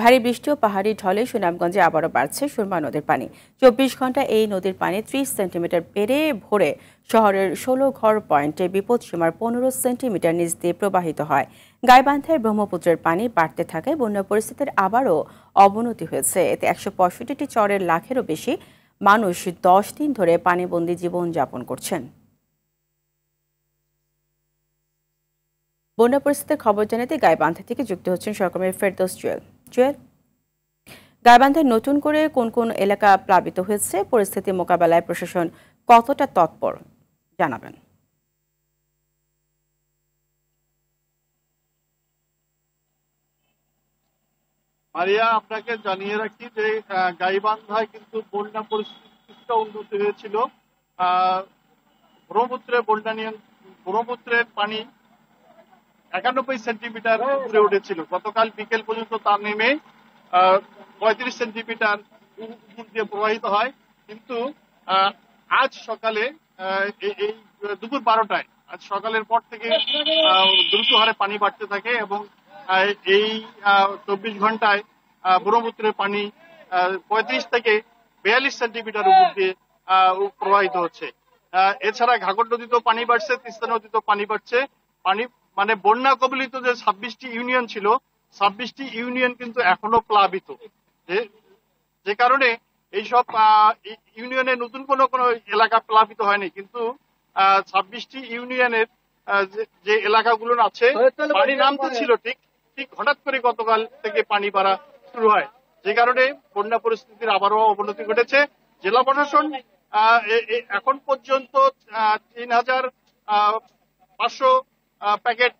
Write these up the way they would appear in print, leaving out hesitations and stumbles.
ভারী বৃষ্টি ও পাহাড়ি ঢলে সুনামগঞ্জে আবারও বাড়ছে সুরমা নদীর পানি। ২৪ ঘন্টা এই নদীর পানি ৩০ সেন্টিমিটার বেড়ে ভোরে শহরের ১৬ ঘর পয়েন্টে বিপদসীমার ১৫ সেন্টিমিটার নিচ দিয়ে প্রবাহিত হয়। গাইবান্ধায় ব্রহ্মপুত্রের পানি বাড়তে থাকায় বন্যা পরিস্থিতির আবারও অবনতি হয়েছে। এতে ১৬৫টি চরের লাখেরও বেশি মানুষ ১০ দিন ধরে পানিবন্দী জীবনযাপন করছেন। বন্যা পরিস্থিতির খবর জানাতে গাইবান্ধা থেকে যুক্ত হচ্ছেন সহকর্মী ফেরদৌস জুয়েল। জুয়েল, গাইবান্ধায় নতুন করে কোন কোন এলাকা প্লাবিত হয়েছে, পরিস্থিতি মোকাবেলায় প্রশাসন কতটা তৎপর জানাবেন? মারিয়া, আপনাকে জানিয়ে রাখি যে গাইবান্ধায় কিন্তু বন্যা পরিস্থিতি কিছুটা উন্নতি হয়েছিল। ব্রহ্মপুত্রে ব্রহ্মপুত্রের পানি ৯১ সেন্টিমিটার উপরে উঠেছিল। গতকাল বিকেল পর্যন্ত তা নেমে ৩৫ সেন্টিমিটার উপর দিয়ে প্রবাহিত হয়। কিন্তু আজ সকালে এই দুপুর ১২টায় আজ সকালের পর থেকে দ্রুত হারে পানি বাড়তে থাকে এবং এই ২৪ ঘন্টায় ব্রহ্মপুত্রের পানি ৩৫ থেকে ৪২ সেন্টিমিটার উপর দিয়ে প্রবাহিত হচ্ছে। এছাড়া ঘাঘর নদীতেও পানি বাড়ছে, তিস্তা নদীতেও পানি বাড়ছে। পানি মানে বন্যা কবলিত যে ২৬টি ইউনিয়ন ছিল, ২৬টি ইউনিয়ন কিন্তু এখনো প্লাবিত। যে কারণে এইসব ইউনিয়নে নতুন কোনো এলাকা প্লাবিত হয়নি, কিন্তু ২৬টি ইউনিয়নের যে এলাকাগুলো আছে পানি নামতে ছিল ঠিক হঠাৎ করে গতকাল থেকে পানি বাড়া শুরু হয়, যে কারণে বন্যা পরিস্থিতির আবারও অবনতি ঘটেছে। জেলা প্রশাসন এখন পর্যন্ত ৩,৫০০ প্যাকেট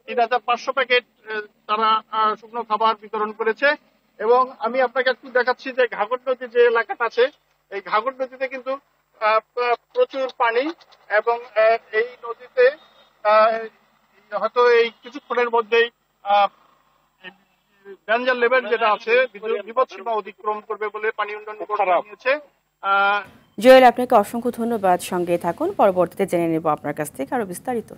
৩,৫০০ প্যাকেট তারা শুকনো খাবার বিতরণ করেছে। এবং আমি আপনাকে একটু দেখাচ্ছি যে ঘাঘর নদী যে এলাকাটা আছে, এই ঘাঘর নদীতে কিন্তু প্রচুর পানি এবং এই নদীতে হয়তো এই কিছুক্ষণের মধ্যেই ডেঞ্জার লেভেল যেটা আছে বিপদ সীমা অতিক্রম করবে বলে পানি উন্নয়ন বোর্ড জানিয়েছে। জুয়েল, আপনাকে অসংখ্য ধন্যবাদ। সঙ্গে থাকুন, পরবর্তীতে জেনে নেব আপনার কাছ থেকে আরো বিস্তারিত।